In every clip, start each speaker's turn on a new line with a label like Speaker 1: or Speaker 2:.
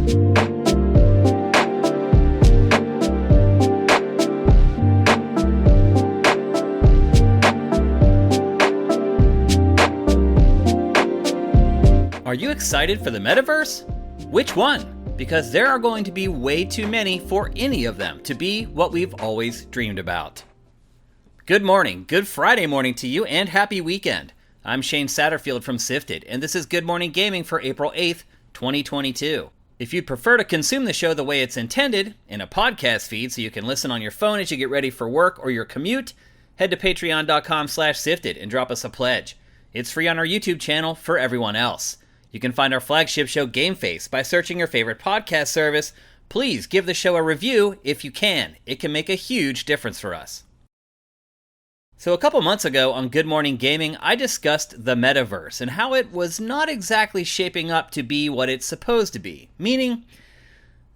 Speaker 1: Are you excited for the metaverse? Which one? Because there are going to be way too many for any of them to be what we've always dreamed about. Good morning, good Friday morning to you, and happy weekend. I'm Shane Satterfield from Sifted, and this is Good Morning Gaming for April 8th, 2022. If you'd prefer to consume the show the way it's intended, in a podcast feed so you can listen on your phone as you get ready for work or your commute, head to patreon.com/sifted and drop us a pledge. It's free on our YouTube channel for everyone else. You can find our flagship show Game Face by searching your favorite podcast service. Please give the show a review if you can. It can make a huge difference for us. So a couple months ago on Good Morning Gaming, I discussed the metaverse and how it was not exactly shaping up to be what it's supposed to be. Meaning,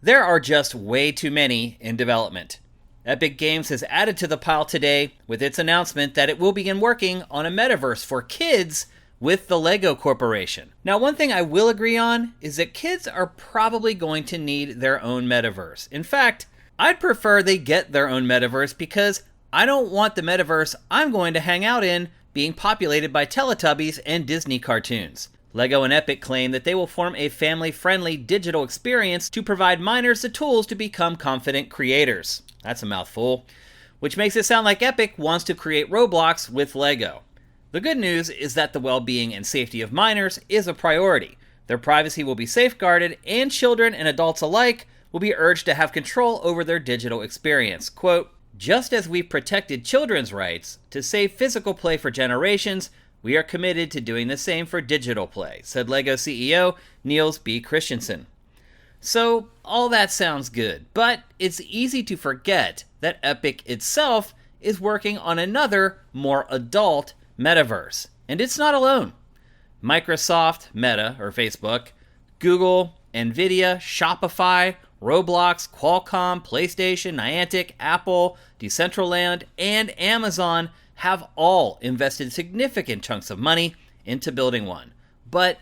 Speaker 1: there are just way too many in development. Epic Games has added to the pile today with its announcement that it will begin working on a metaverse for kids with the Lego Corporation. Now, one thing I will agree on is that kids are probably going to need their own metaverse. In fact, I'd prefer they get their own metaverse because I don't want the metaverse I'm going to hang out in being populated by Teletubbies and Disney cartoons. Lego and Epic claim that they will form a family-friendly digital experience to provide minors the tools to become confident creators. That's a mouthful. Which makes it sound like Epic wants to create Roblox with Lego. The good news is that the well-being and safety of minors is a priority. Their privacy will be safeguarded, and children and adults alike will be urged to have control over their digital experience. Quote, "Just as we've protected children's rights to save physical play for generations, we are committed to doing the same for digital play," said LEGO CEO Niels B. Christensen. So, all that sounds good, but it's easy to forget that Epic itself is working on another, more adult metaverse. And it's not alone. Microsoft, Meta, or Facebook, Google, Nvidia, Shopify, Roblox, Qualcomm, PlayStation, Niantic, Apple, Decentraland, and Amazon have all invested significant chunks of money into building one. But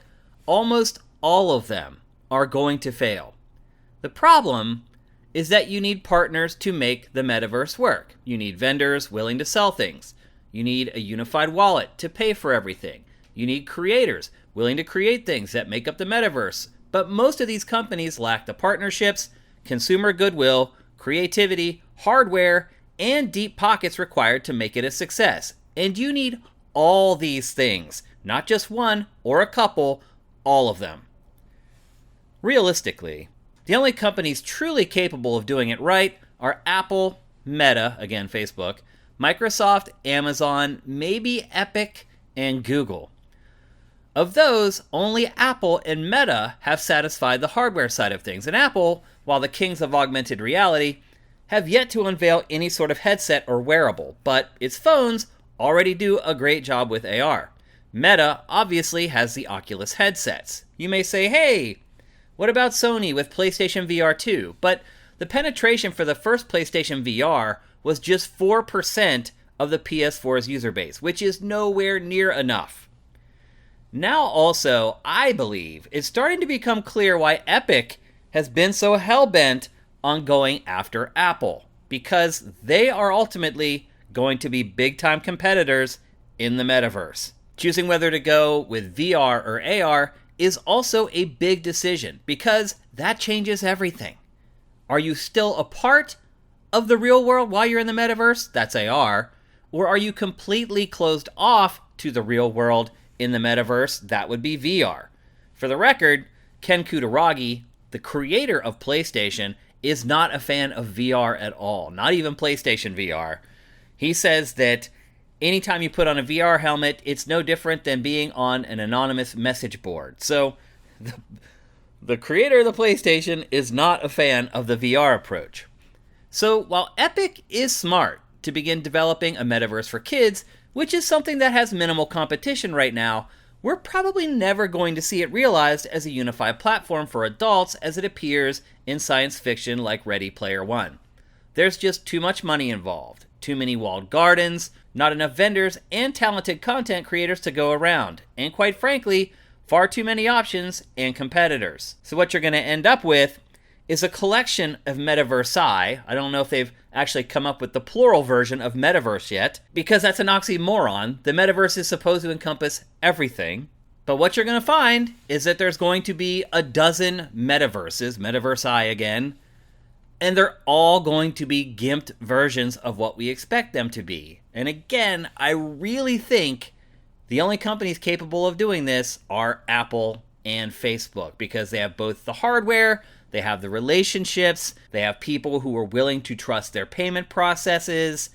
Speaker 1: almost all of them are going to fail. The problem is that you need partners to make the metaverse work. You need vendors willing to sell things. You need a unified wallet to pay for everything. You need creators willing to create things that make up the metaverse. But most of these companies lack the partnerships, consumer goodwill, creativity, hardware, and deep pockets required to make it a success. And you need all these things, not just one or a couple, all of them. Realistically, the only companies truly capable of doing it right are Apple, Meta, again Facebook, Microsoft, Amazon, maybe Epic, and Google. Of those, only Apple and Meta have satisfied the hardware side of things, and Apple, while the kings of augmented reality, have yet to unveil any sort of headset or wearable, but its phones already do a great job with AR. Meta obviously has the Oculus headsets. You may say, hey, what about Sony with PlayStation VR 2? But the penetration for the first PlayStation VR was just 4% of the PS4's user base, which is nowhere near enough. Now also, I believe, it's starting to become clear why Epic has been so hell-bent on going after Apple, because they are ultimately going to be big-time competitors in the metaverse. Choosing whether to go with VR or AR is also a big decision, because that changes everything. Are you still a part of the real world while you're in the metaverse? That's AR. Or are you completely closed off to the real world in the metaverse? That would be VR. For the record, Ken Kutaragi, the creator of PlayStation, is not a fan of VR at all, not even PlayStation VR. He says that anytime you put on a VR helmet, it's no different than being on an anonymous message board. So the creator of the PlayStation is not a fan of the VR approach. So while Epic is smart to begin developing a metaverse for kids, which is something that has minimal competition right now, we're probably never going to see it realized as a unified platform for adults as it appears in science fiction like Ready Player One. There's just too much money involved, too many walled gardens, not enough vendors, and talented content creators to go around, and quite frankly, far too many options and competitors. So what you're going to end up with is a collection of metaverse. I don't know if they've actually come up with the plural version of metaverse yet, because that's an oxymoron. The metaverse is supposed to encompass everything. But what you're going to find is that there's going to be a dozen metaverses, metaverse again, and they're all going to be gimped versions of what we expect them to be. And again, I really think the only companies capable of doing this are Apple and Facebook, because they have both the hardware, they have the relationships, they have people who are willing to trust their payment processes.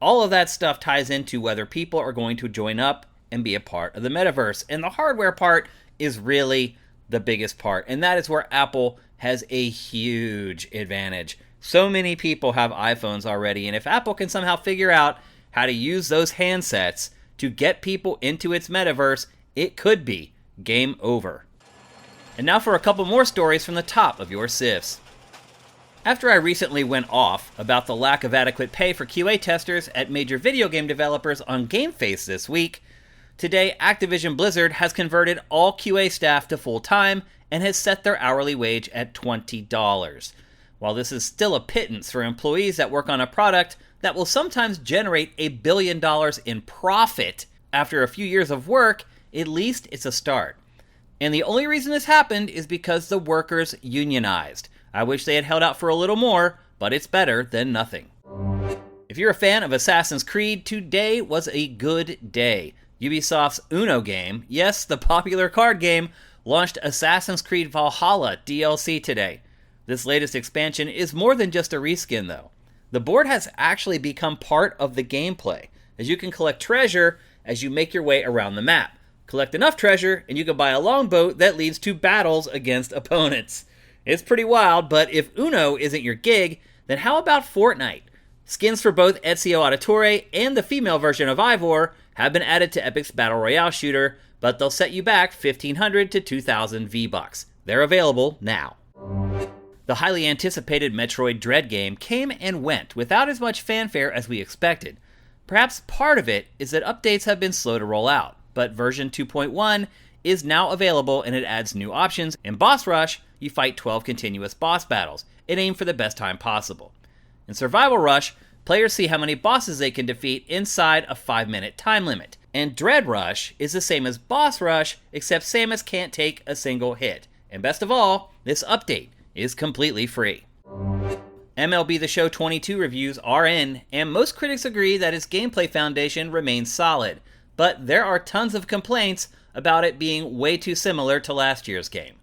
Speaker 1: All of that stuff ties into whether people are going to join up and be a part of the metaverse. And the hardware part is really the biggest part. And that is where Apple has a huge advantage. So many people have iPhones already. And if Apple can somehow figure out how to use those handsets to get people into its metaverse, it could be game over. And now for a couple more stories from the top of your SIFs. After I recently went off about the lack of adequate pay for QA testers at major video game developers on GameFace this week, today, Activision Blizzard has converted all QA staff to full-time and has set their hourly wage at $20. While this is still a pittance for employees that work on a product that will sometimes generate $1 billion in profit after a few years of work, at least it's a start. And the only reason this happened is because the workers unionized. I wish they had held out for a little more, but it's better than nothing. If you're a fan of Assassin's Creed, today was a good day. Ubisoft's Uno game, yes, the popular card game, launched Assassin's Creed Valhalla DLC today. This latest expansion is more than just a reskin, though. The board has actually become part of the gameplay, as you can collect treasure as you make your way around the map. Collect enough treasure, and you can buy a longboat that leads to battles against opponents. It's pretty wild, but if Uno isn't your gig, then how about Fortnite? Skins for both Ezio Auditore and the female version of Ivor have been added to Epic's Battle Royale shooter, but they'll set you back 1,500 to 2,000 V-Bucks. They're available now. The highly anticipated Metroid Dread game came and went without as much fanfare as we expected. Perhaps part of it is that updates have been slow to roll out, but version 2.1 is now available and it adds new options. In Boss Rush, you fight 12 continuous boss battles and aim for the best time possible. In Survival Rush, players see how many bosses they can defeat inside a 5-minute time limit. And Dread Rush is the same as Boss Rush, except Samus can't take a single hit. And best of all, this update is completely free. MLB The Show 22 reviews are in, and most critics agree that its gameplay foundation remains solid. But there are tons of complaints about it being way too similar to last year's game.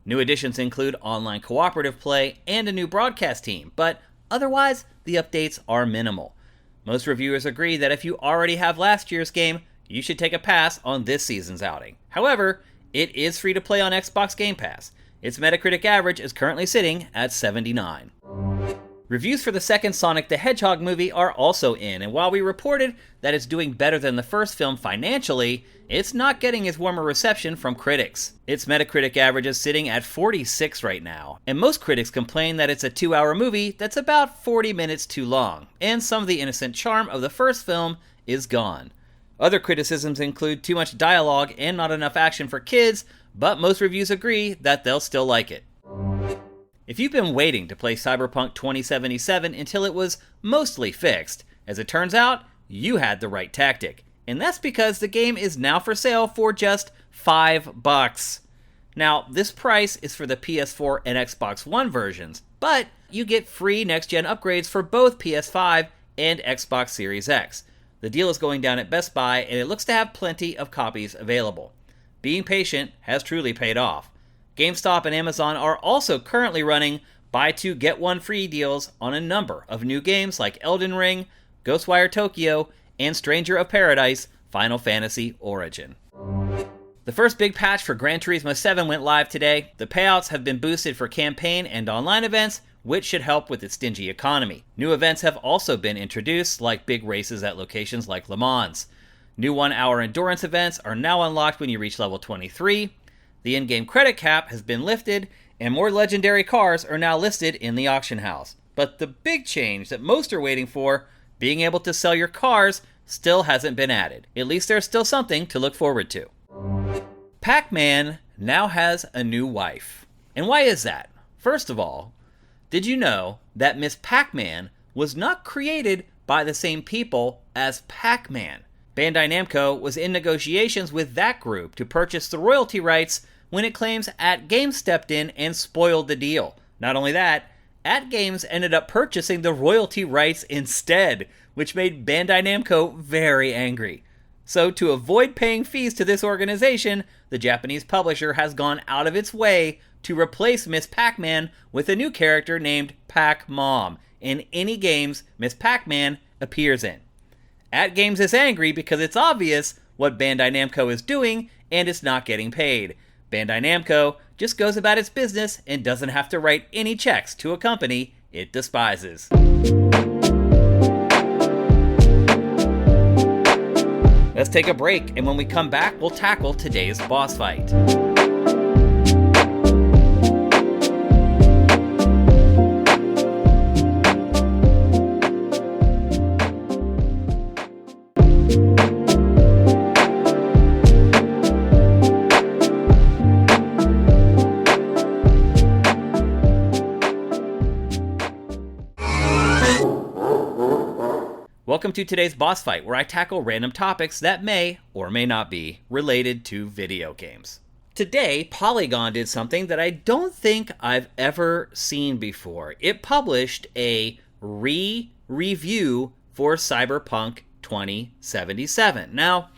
Speaker 1: New additions include online cooperative play and a new broadcast team, but otherwise, the updates are minimal. Most reviewers agree that if you already have last year's game, you should take a pass on this season's outing. However, it is free to play on Xbox Game Pass. Its Metacritic average is currently sitting at 79. Reviews for the second Sonic the Hedgehog movie are also in, and while we reported that it's doing better than the first film financially, it's not getting as warm a reception from critics. Its Metacritic average is sitting at 46 right now, and most critics complain that it's a 2-hour movie that's about 40 minutes too long, and some of the innocent charm of the first film is gone. Other criticisms include too much dialogue and not enough action for kids, but most reviews agree that they'll still like it. If you've been waiting to play Cyberpunk 2077 until it was mostly fixed, as it turns out, you had the right tactic. And that's because the game is now for sale for just $5. Now, this price is for the PS4 and Xbox One versions, but you get free next-gen upgrades for both PS5 and Xbox Series X. The deal is going down at Best Buy, and it looks to have plenty of copies available. Being patient has truly paid off. GameStop and Amazon are also currently running buy two get one free deals on a number of new games like Elden Ring, Ghostwire Tokyo, and Stranger of Paradise Final Fantasy Origin. The first big patch for Gran Turismo 7 went live today. The payouts have been boosted for campaign and online events, which should help with its stingy economy. New events have also been introduced, like big races at locations like Le Mans. New 1-hour endurance events are now unlocked when you reach level 23. The in-game credit cap has been lifted, and more legendary cars are now listed in the auction house. But the big change that most are waiting for, being able to sell your cars, still hasn't been added. At least there's still something to look forward to. Pac-Man now has a new wife. And why is that? First of all, did you know that Miss Pac-Man was not created by the same people as Pac-Man? Bandai Namco was in negotiations with that group to purchase the royalty rights when it claims AtGames stepped in and spoiled the deal. Not only that, AtGames ended up purchasing the royalty rights instead, which made Bandai Namco very angry. So to avoid paying fees to this organization, the Japanese publisher has gone out of its way to replace Miss Pac-Man with a new character named Pac-Mom in any games Miss Pac-Man appears in. AtGames is angry because it's obvious what Bandai Namco is doing and it's not getting paid. Bandai Namco just goes about its business and doesn't have to write any checks to a company it despises. Let's take a break, and when we come back, we'll tackle today's boss fight. Welcome to today's boss fight, where I tackle random topics that may or may not be related to video games. Today, Polygon did something that I don't think I've ever seen before. It published a review for Cyberpunk 2077. Now,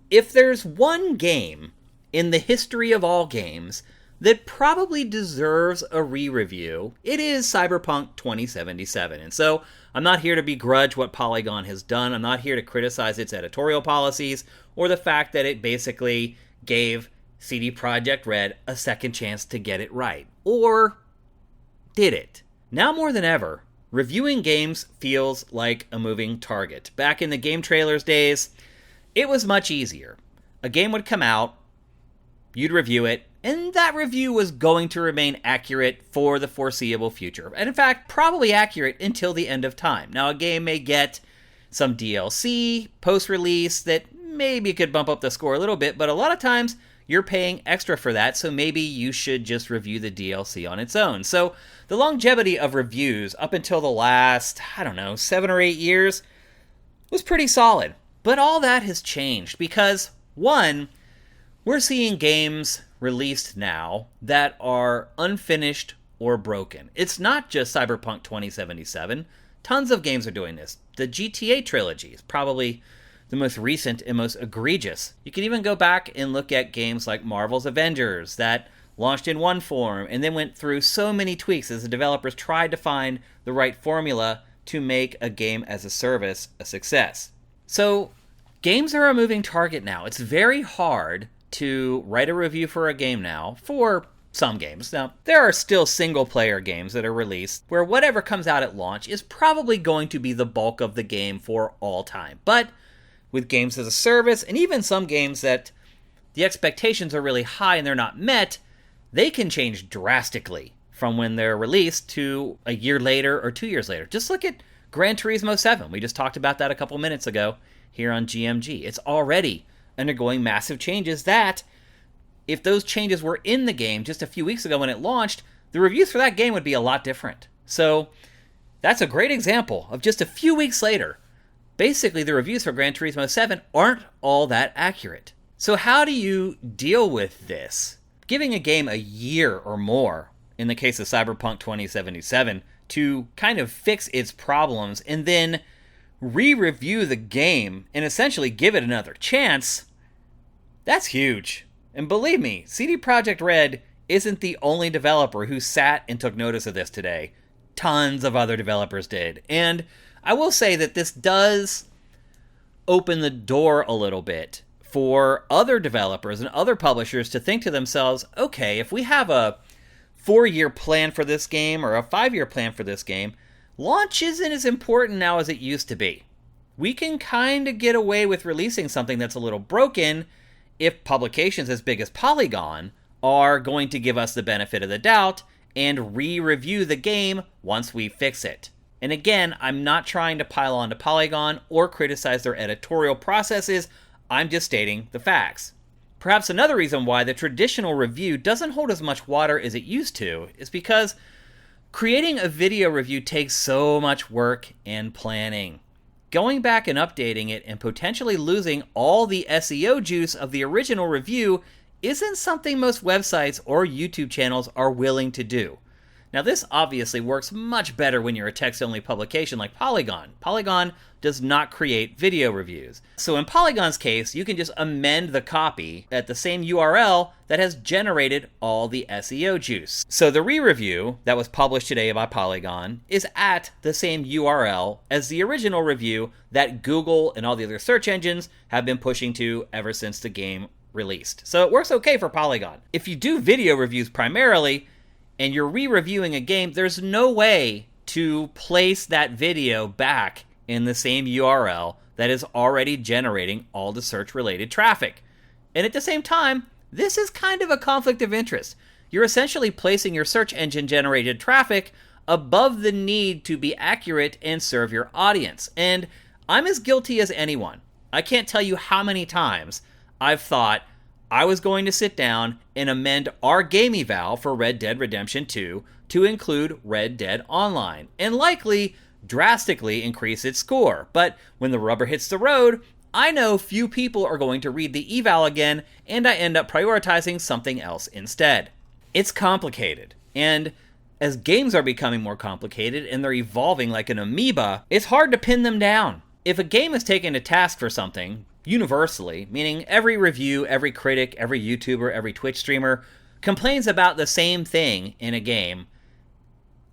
Speaker 1: if there's one game in the history of all games that probably deserves a re-review, it is Cyberpunk 2077. And so, I'm not here to begrudge what Polygon has done. I'm not here to criticize its editorial policies or the fact that it basically gave CD Projekt Red a second chance to get it right. Or did it? Now more than ever, reviewing games feels like a moving target. Back in the game trailers days, it was much easier. A game would come out, you'd review it, and that review was going to remain accurate for the foreseeable future. And in fact, probably accurate until the end of time. Now, a game may get some DLC post-release that maybe could bump up the score a little bit, but a lot of times you're paying extra for that, so maybe you should just review the DLC on its own. So the longevity of reviews up until the last, 7 or 8 years was pretty solid. But all that has changed because, one, we're seeing games released now that are unfinished or broken. It's not just Cyberpunk 2077. Tons of games are doing this. The GTA trilogy is probably the most recent and most egregious. You can even go back and look at games like Marvel's Avengers that launched in one form and then went through so many tweaks as the developers tried to find the right formula to make a game as a service a success. So games are a moving target now. It's very hard to write a review for a game now, for some games. Now, there are still single-player games that are released where whatever comes out at launch is probably going to be the bulk of the game for all time. But with games as a service, and even some games that the expectations are really high and they're not met, they can change drastically from when they're released to a year later or 2 years later. Just look at Gran Turismo 7. We just talked about that a couple minutes ago here on GMG. It's already undergoing massive changes that, if those changes were in the game just a few weeks ago when it launched, the reviews for that game would be a lot different. So that's a great example of just a few weeks later. Basically, the reviews for Gran Turismo 7 aren't all that accurate. So how do you deal with this? Giving a game a year or more, in the case of Cyberpunk 2077, to kind of fix its problems and then re-review the game and essentially give it another chance, that's huge. And believe me, CD Projekt Red isn't the only developer who sat and took notice of this today. Tons of other developers did. And I will say that this does open the door a little bit for other developers and other publishers to think to themselves, okay, if we have a 4-year plan for this game or a 5-year plan for this game, launch isn't as important now as it used to be. We can kind of get away with releasing something that's a little broken if publications as big as Polygon are going to give us the benefit of the doubt and re-review the game once we fix it. And again, I'm not trying to pile on to Polygon or criticize their editorial processes. I'm just stating the facts. Perhaps another reason why the traditional review doesn't hold as much water as it used to is because creating a video review takes so much work and planning. Going back and updating it and potentially losing all the SEO juice of the original review isn't something most websites or YouTube channels are willing to do. Now, this obviously works much better when you're a text-only publication like Polygon. Polygon does not create video reviews. So in Polygon's case, you can just amend the copy at the same URL that has generated all the SEO juice. So the re-review that was published today by Polygon is at the same URL as the original review that Google and all the other search engines have been pushing to ever since the game released. So it works okay for Polygon. If you do video reviews primarily, and you're re-reviewing a game, there's no way to place that video back in the same URL that is already generating all the search-related traffic. And at the same time, this is kind of a conflict of interest. You're essentially placing your search engine-generated traffic above the need to be accurate and serve your audience. And I'm as guilty as anyone. I can't tell you how many times I've thought, I was going to sit down and amend our game eval for Red Dead Redemption 2 to include Red Dead Online, and likely drastically increase its score. But when the rubber hits the road, I know few people are going to read the eval again, and I end up prioritizing something else instead. It's complicated, and as games are becoming more complicated and they're evolving like an amoeba, it's hard to pin them down. If a game is taken to task for something, universally, meaning every review, every critic, every YouTuber, every Twitch streamer complains about the same thing in a game,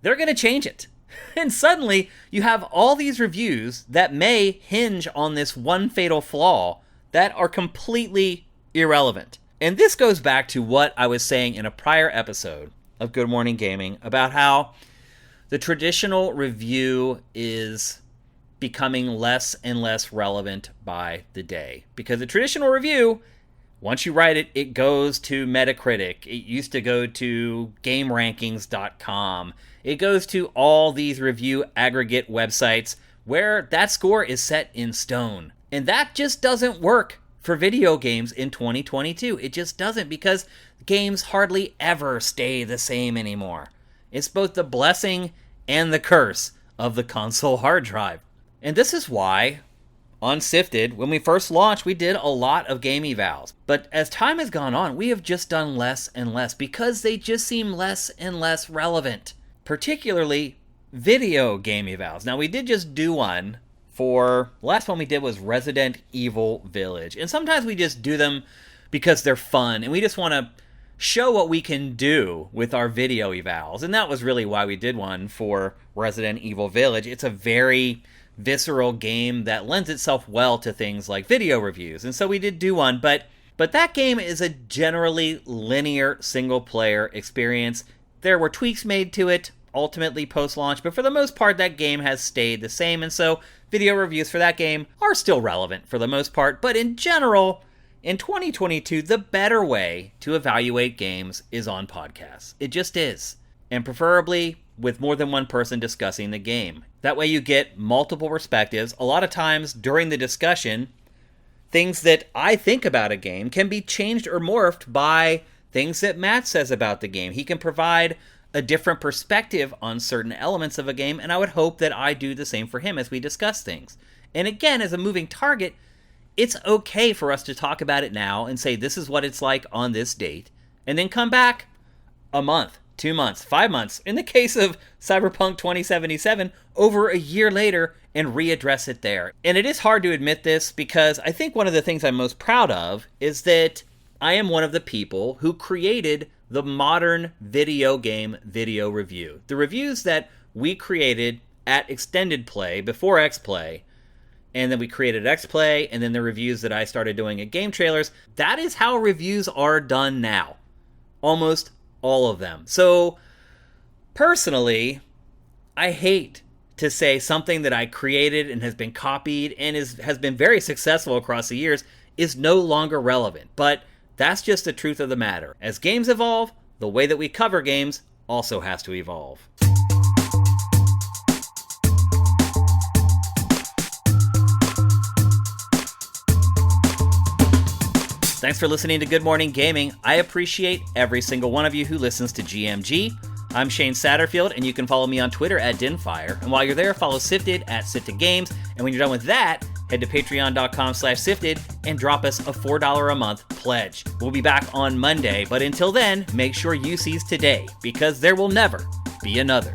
Speaker 1: they're going to change it. And suddenly, you have all these reviews that may hinge on this one fatal flaw that are completely irrelevant. And this goes back to what I was saying in a prior episode of Good Morning Gaming about how the traditional review is becoming less and less relevant by the day. Because the traditional review, once you write it, it goes to Metacritic. It used to go to GameRankings.com. It goes to all these review aggregate websites where that score is set in stone. And that just doesn't work for video games in 2022. It just doesn't, because games hardly ever stay the same anymore. It's both the blessing and the curse of the console hard drive. And this is why, on Sifted, when we first launched, we did a lot of game evals. But as time has gone on, we have just done less and less because they just seem less and less relevant. Particularly video game evals. Now, we did just do one for, the last one we did was Resident Evil Village. And sometimes we just do them because they're fun and we just want to show what we can do with our video evals. And that was really why we did one for Resident Evil Village. It's a very visceral game that lends itself well to things like video reviews. And so we did do one, but that game is a generally linear single-player experience. There were tweaks made to it, ultimately post-launch, but for the most part, that game has stayed the same, and so video reviews for that game are still relevant for the most part. But in general, in 2022, the better way to evaluate games is on podcasts. It just is. And preferably with more than one person discussing the game. That way you get multiple perspectives. A lot of times during the discussion, things that I think about a game can be changed or morphed by things that Matt says about the game. He can provide a different perspective on certain elements of a game, and I would hope that I do the same for him as we discuss things. And again, as a moving target, it's okay for us to talk about it now and say this is what it's like on this date, and then come back a month, 2 months, 5 months, in the case of Cyberpunk 2077, over a year later, and readdress it there. And it is hard to admit this, because I think one of the things I'm most proud of is that I am one of the people who created the modern video game video review. The reviews that we created at Extended Play before X-Play, and then we created X-Play, and then the reviews that I started doing at Game Trailers, that is how reviews are done now. Almost all of them. So, personally, I hate to say something that I created and has been copied and has been very successful across the years is no longer relevant. But that's just the truth of the matter. As games evolve, the way that we cover games also has to evolve. Thanks for listening to Good Morning Gaming. I appreciate every single one of you who listens to GMG. I'm Shane Satterfield, and you can follow me on Twitter at Dinfire. And while you're there, follow Sifted at Sifted Games. And when you're done with that, head to patreon.com/Sifted and drop us a $4 a month pledge. We'll be back on Monday, but until then, make sure you seize today, because there will never be another